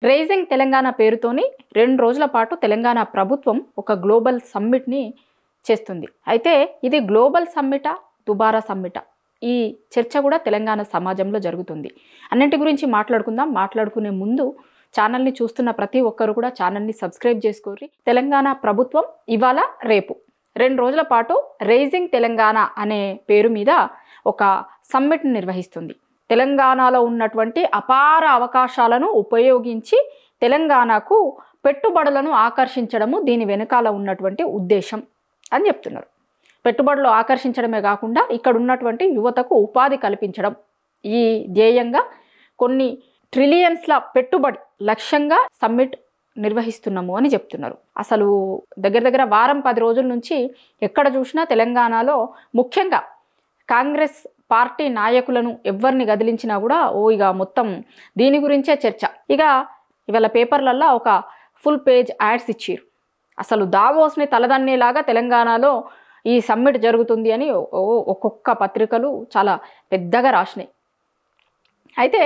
Rising Telangana పేరుతోని 2 రోజుల పాటు తెలంగాణ ప్రభుత్వం ఒక గ్లోబల్ సమ్మిట్ని చేస్తుంది. అయితే ఇది గ్లోబల్ సమ్మిటా, దుబారా సమ్మిటా? ఈ చర్చ కూడా తెలంగాణ సమాజంలో జరుగుతుంది. అన్నింటి గురించి మాట్లాడుకుందాం. మాట్లాడుకునే ముందు ఛానల్ని చూస్తున్న ప్రతి ఒక్కరు కూడా ఛానల్ని సబ్స్క్రైబ్ చేసుకోర్రి. తెలంగాణ ప్రభుత్వం ఇవాళ రేపు 2 రోజుల పాటు రైజింగ్ తెలంగాణ అనే పేరు మీద ఒక సమ్మిట్ని నిర్వహిస్తుంది. తెలంగాణలో ఉన్నటువంటి అపార అవకాశాలను ఉపయోగించి తెలంగాణకు పెట్టుబడులను ఆకర్షించడము దీని వెనకాల ఉన్నటువంటి ఉద్దేశం అని చెప్తున్నారు. పెట్టుబడులు ఆకర్షించడమే కాకుండా ఇక్కడ ఉన్నటువంటి యువతకు ఉపాధి కల్పించడం ఈ ధ్యేయంగా కొన్ని ట్రిలియన్స్ల పెట్టుబడి లక్ష్యంగా సమ్మిట్ నిర్వహిస్తున్నాము అని చెప్తున్నారు. అసలు దగ్గర వారం 10 రోజుల నుంచి ఎక్కడ చూసినా తెలంగాణలో ముఖ్యంగా కాంగ్రెస్ పార్టీ నాయకులను ఎవరిని గదిలించినా కూడా ఇక మొత్తం దీని గురించే చర్చ. ఇవాళ పేపర్లల్లో ఒక ఫుల్ పేజ్ యాడ్స్ ఇచ్చారు. అసలు దావోస్ని తలదన్నేలాగా తెలంగాణలో ఈ సమ్మిట్ జరుగుతుంది అని ఒక్కొక్క పత్రికలు చాలా పెద్దగా రాసినాయి. అయితే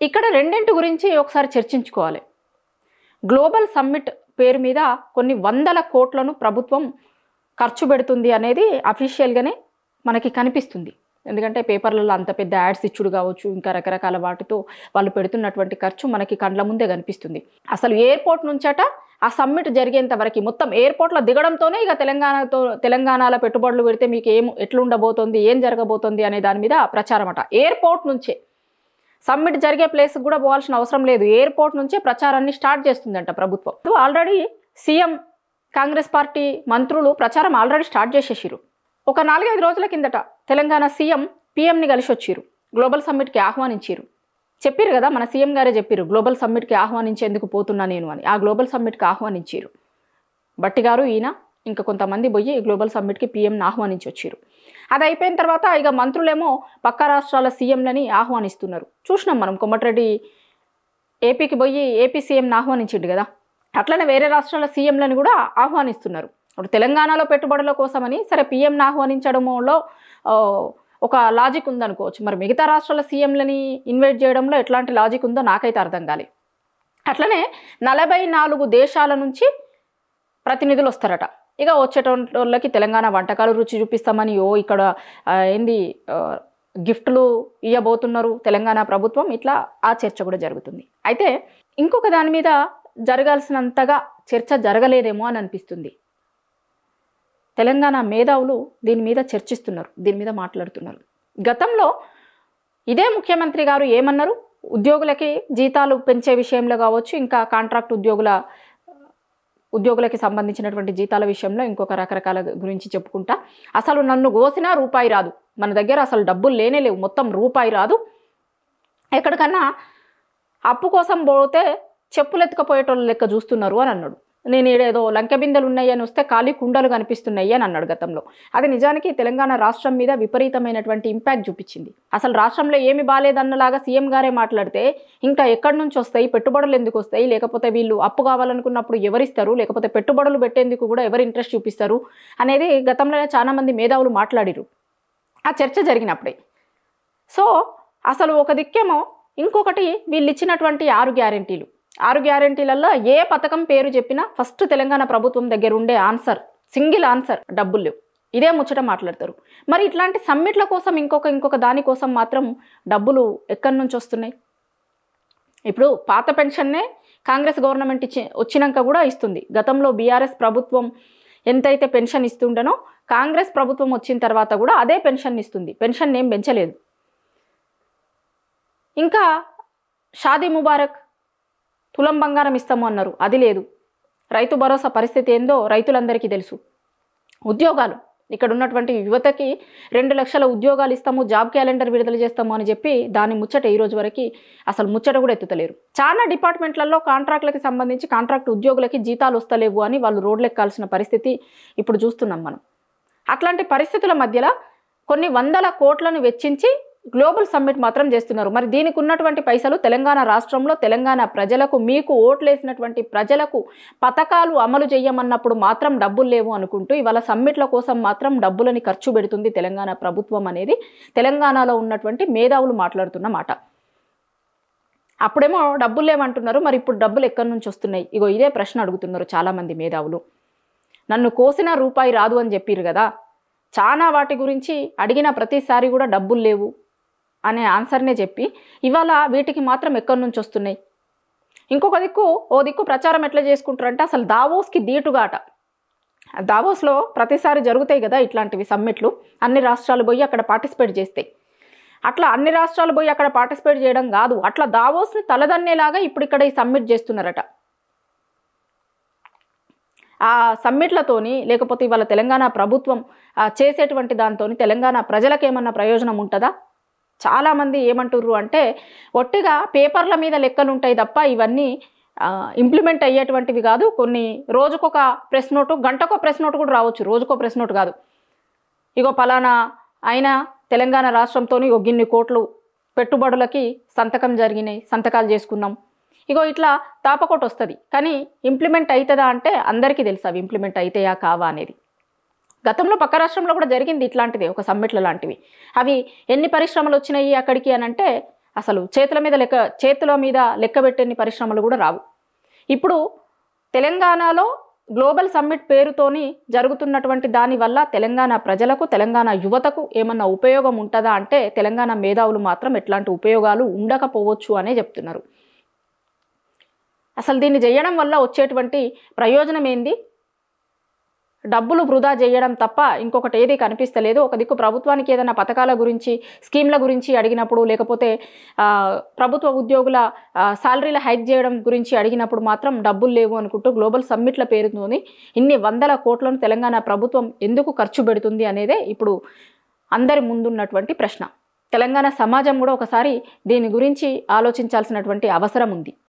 ఇక్కడ రెండింటి గురించి ఒకసారి చర్చించుకోవాలి. గ్లోబల్ సమ్మిట్ పేరు మీద కొన్ని 100 కోట్లను ప్రభుత్వం ఖర్చు పెడుతుంది అనేది అఫీషియల్గానే మనకి కనిపిస్తుంది. ఎందుకంటే పేపర్లలో అంత పెద్ద యాడ్స్ ఇచ్చుడు కావచ్చు, ఇంకా రకరకాల వాటితో వాళ్ళు పెడుతున్నటువంటి ఖర్చు మనకి కండ్ల ముందే కనిపిస్తుంది. అసలు ఎయిర్పోర్ట్ నుంచట ఆ సమ్మిట్ జరిగేంత వరకు మొత్తం ఎయిర్పోర్ట్లో దిగడంతోనే ఇక తెలంగాణలో పెట్టుబడులు పెడితే మీకు ఎట్లుండబోతోంది, ఏం జరగబోతోంది అనే దాని మీద ప్రచారం అట. ఎయిర్పోర్ట్ నుంచే సమ్మిట్ జరిగే ప్లేస్కి కూడా పోవాల్సిన అవసరం లేదు, ఎయిర్పోర్ట్ నుంచే ప్రచారాన్ని స్టార్ట్ చేస్తుందంట ప్రభుత్వం. ఆల్రెడీ సీఎం, కాంగ్రెస్ పార్టీ మంత్రులు ప్రచారం ఆల్రెడీ స్టార్ట్ చేసేసారు. ఒక 4-5 రోజుల కిందట తెలంగాణ సీఎం పీఎంని కలిసి వచ్చారు, గ్లోబల్ సమ్మిట్కి ఆహ్వానించారు. చెప్పారు కదా, మన సీఎం గారే చెప్పారు గ్లోబల్ సమ్మిట్కి ఆహ్వానించేందుకు పోతున్నా నేను అని. ఆ గ్లోబల్ సమ్మిట్కి ఆహ్వానించారు. బట్టి గారు, ఈయన ఇంకా కొంతమంది పోయి గ్లోబల్ సమ్మిట్కి పీఎంని ఆహ్వానించి వచ్చారు. అది అయిపోయిన తర్వాత ఇక మంత్రులేమో పక్క రాష్ట్రాల సీఎంలని ఆహ్వానిస్తున్నారు. చూసినాం మనం, కోమటిరెడ్డి ఏపీకి పోయి ఏపీ సీఎంని ఆహ్వానించిండు కదా, అట్లనే వేరే రాష్ట్రాల సీఎంలని కూడా ఆహ్వానిస్తున్నారు. ఇప్పుడు తెలంగాణలో పెట్టుబడుల కోసమని సరే పీఎంని ఆహ్వానించడంలో ఒక లాజిక్ ఉందనుకోవచ్చు. మరి మిగతా రాష్ట్రాల సీఎంలని ఇన్వైట్ చేయడంలో ఎట్లాంటి లాజిక్ ఉందో నాకైతే అర్థం కాలేదు. అట్లనే 44 దేశాల నుంచి ప్రతినిధులు వస్తారట. ఇక వచ్చేటోళ్ళకి తెలంగాణ వంటకాలు రుచి చూపిస్తామని ఇక్కడ గిఫ్ట్లు ఇవ్వబోతున్నారు తెలంగాణ ప్రభుత్వం. ఇట్లా ఆ చర్చ కూడా జరుగుతుంది. అయితే ఇంకొక దాని మీద జరగాల్సినంతగా చర్చ జరగలేదేమో అని అనిపిస్తుంది. తెలంగాణ మేధావులు దీని మీద చర్చిస్తున్నారు, దీని మీద మాట్లాడుతున్నారు. గతంలో ఇదే ముఖ్యమంత్రి గారు ఏమన్నారు, ఉద్యోగులకి జీతాలు పెంచే విషయంలో కావచ్చు, ఇంకా కాంట్రాక్ట్ ఉద్యోగులకి సంబంధించినటువంటి జీతాల విషయంలో ఇంకొక రకరకాల గురించి చెప్పుకుంటా, అసలు నన్ను కోసినా రూపాయి రాదు, మన దగ్గర అసలు డబ్బులు లేవు, మొత్తం రూపాయి రాదు, ఎక్కడికన్నా అప్పు కోసం పోతే చెప్పులు ఎత్తుకపోయేటోళ్ళు లెక్క చూస్తున్నారు అని అన్నాడు. నేను ఏదో లంకె బిందెలు ఉన్నాయి అని వస్తే ఖాళీ కుండలు కనిపిస్తున్నాయి అని అన్నాడు గతంలో. అది నిజానికి తెలంగాణ రాష్ట్రం మీద విపరీతమైనటువంటి ఇంపాక్ట్ చూపించింది. అసలు రాష్ట్రంలో ఏమి బాలేదన్నలాగా సీఎం గారే మాట్లాడితే ఇంకా ఎక్కడి నుంచి వస్తాయి, పెట్టుబడులు ఎందుకు వస్తాయి, లేకపోతే వీళ్ళు అప్పు కావాలనుకున్నప్పుడు ఎవరిస్తారు, లేకపోతే పెట్టుబడులు పెట్టేందుకు కూడా ఎవరు ఇంట్రెస్ట్ చూపిస్తారు అనేది గతంలోనే చాలా మంది మేధావులు మాట్లాడిరు ఆ చర్చ జరిగినప్పుడే. సో అసలు ఒక దిక్కేమో, ఇంకొకటి వీళ్ళు ఇచ్చినటువంటి 6 గ్యారెంటీలు. 6 గ్యారెంటీలలో ఏ పథకం పేరు చెప్పినా ఫస్ట్ తెలంగాణ ప్రభుత్వం దగ్గర ఉండే ఆన్సర్, సింగిల్ ఆన్సర్, డబ్బులు లేవు. ఇదే ముచ్చట మాట్లాడతారు. మరి ఇట్లాంటి సమ్మిట్ల కోసం ఇంకొక దానికోసం మాత్రం డబ్బులు ఎక్కడి నుంచి వస్తున్నాయి? ఇప్పుడు పాత పెన్షన్నే కాంగ్రెస్ గవర్నమెంట్ వచ్చినాక కూడా ఇస్తుంది. గతంలో బీఆర్ఎస్ ప్రభుత్వం ఎంతైతే పెన్షన్ ఇస్తుండనో కాంగ్రెస్ ప్రభుత్వం వచ్చిన తర్వాత కూడా అదే పెన్షన్ ఇస్తుంది. పెన్షన్ ఏం పెంచలేదు. ఇంకా షాదీ ముబారక్, తులం బంగారం ఇస్తాము అన్నారు, అది లేదు. రైతు భరోసా పరిస్థితి ఏందో రైతులందరికీ తెలుసు. ఉద్యోగాలు, ఇక్కడ ఉన్నటువంటి యువతకి 2 లక్షల ఉద్యోగాలు ఇస్తాము, జాబ్ క్యాలెండర్ విడుదల చేస్తాము అని చెప్పి దాని ముచ్చట ఈ రోజు వరకు అసలు ముచ్చట కూడా ఎత్తుతలేరు. చాలా డిపార్ట్మెంట్లలో కాంట్రాక్ట్లకి సంబంధించి కాంట్రాక్ట్ ఉద్యోగులకి జీతాలు వస్తలేవు అని వాళ్ళు రోడ్లు ఎక్కాల్సిన పరిస్థితి ఇప్పుడు చూస్తున్నాం మనం. అట్లాంటి పరిస్థితుల మధ్యలో కొన్ని 100 కోట్లను వెచ్చించి గ్లోబల్ సమ్మిట్ మాత్రం చేస్తున్నారు. మరి దీనికి ఉన్నటువంటి పైసలు తెలంగాణ రాష్ట్రంలో తెలంగాణ ప్రజలకు, మీకు ఓట్లేసినటువంటి ప్రజలకు పథకాలు అమలు చేయమన్నప్పుడు మాత్రం డబ్బులు లేవు అనుకుంటూ ఇవాళ సమ్మిట్ల కోసం మాత్రం డబ్బులని ఖర్చు పెడుతుంది తెలంగాణ ప్రభుత్వం అనేది తెలంగాణలో ఉన్నటువంటి మేధావులు మాట్లాడుతున్న మాట. అప్పుడేమో డబ్బులు లేవంటున్నారు, మరి ఇప్పుడు డబ్బులు ఎక్కడి నుంచి వస్తున్నాయి? ఇగో ఇదే ప్రశ్న అడుగుతున్నారు చాలామంది మేధావులు. నన్ను కోసిన రూపాయి రాదు అని చెప్పారు కదా, చాలా వాటి గురించి అడిగిన ప్రతిసారి కూడా డబ్బులు లేవు అనే ఆన్సర్నే చెప్పి ఇవాళ వీటికి మాత్రం ఎక్కడి నుంచి వస్తున్నాయి? ఇంకొక దిక్కు ప్రచారం ఎట్లా చేసుకుంటారంటే అసలు దావోస్కి దీటుగాట. దావోస్లో ప్రతిసారి జరుగుతాయి కదా ఇట్లాంటివి సమ్మిట్లు, అన్ని రాష్ట్రాలు పోయి అక్కడ పార్టిసిపేట్ చేస్తాయి. అట్లా అన్ని రాష్ట్రాలు పోయి అక్కడ పార్టిసిపేట్ చేయడం కాదు, అట్లా దావోస్ని తలదన్నేలాగా ఇప్పుడు ఇక్కడ ఈ సమ్మిట్ చేస్తున్నారట. ఆ సమ్మిట్లతోని లేకపోతే ఇవాళ తెలంగాణ ప్రభుత్వం చేసేటువంటి దాంతో తెలంగాణ ప్రజలకు ఏమన్నా ప్రయోజనం ఉంటుందా? చాలామంది ఏమంటుర్రు అంటే ఒట్టిగా పేపర్ల మీద లెక్కలు ఉంటాయి తప్ప ఇవన్నీ ఇంప్లిమెంట్ అయ్యేటువంటివి కాదు. కొన్ని రోజుకొక ప్రెస్ నోటు, గంటకో ప్రెస్ నోటు కూడా రావచ్చు, రోజుకో ప్రెస్ నోటు కాదు. ఇగో పలానా అయినా తెలంగాణ రాష్ట్రంతో గిన్ని కోట్లు పెట్టుబడులకి సంతకాలు చేసుకున్నాం, ఇగో ఇట్లా తాపకోట వస్తుంది. కానీ ఇంప్లిమెంట్ అవుతుందా అంటే అందరికీ తెలుసు అవి ఇంప్లిమెంట్ అవుతాయా కావా అనేది. గతంలో పక్క రాష్ట్రంలో కూడా జరిగింది ఇట్లాంటిది, ఒక సమ్మిట్ల లాంటివి. అవి ఎన్ని పరిశ్రమలు వచ్చినాయి అక్కడికి అని అంటే అసలు చేతుల మీద లెక్క పెట్టేన్ని పరిశ్రమలు కూడా రావు. ఇప్పుడు తెలంగాణలో గ్లోబల్ సమ్మిట్ పేరుతోని జరుగుతున్నటువంటి దానివల్ల తెలంగాణ ప్రజలకు, తెలంగాణ యువతకు ఏమన్నా ఉపయోగం ఉంటుందా అంటే తెలంగాణ మేధావులు మాత్రం ఎట్లాంటి ఉపయోగాలు ఉండకపోవచ్చు అనే చెప్తున్నారు. అసలు దీన్ని చేయడం వల్ల వచ్చేటువంటి ప్రయోజనం ఏంది? డబ్బులు వృధా చేయడం తప్ప ఇంకొకటి ఏది కనిపిస్తలేదు. ఒక దిక్కు ప్రభుత్వానికి ఏదైనా పథకాల గురించి, స్కీమ్ల గురించి అడిగినప్పుడు, లేకపోతే ప్రభుత్వ ఉద్యోగుల శాలరీల హైక్ చేయడం గురించి అడిగినప్పుడు మాత్రం డబ్బులు లేవు అనుకుంటూ గ్లోబల్ సమ్మిట్ల పేరుతోని ఇన్ని వందల కోట్లను తెలంగాణ ప్రభుత్వం ఎందుకు ఖర్చు పెడుతుంది అనేదే ఇప్పుడు అందరి ముందున్నటువంటి ప్రశ్న. తెలంగాణ సమాజం కూడా ఒకసారి దీని గురించి ఆలోచించాల్సినటువంటి అవసరం ఉంది.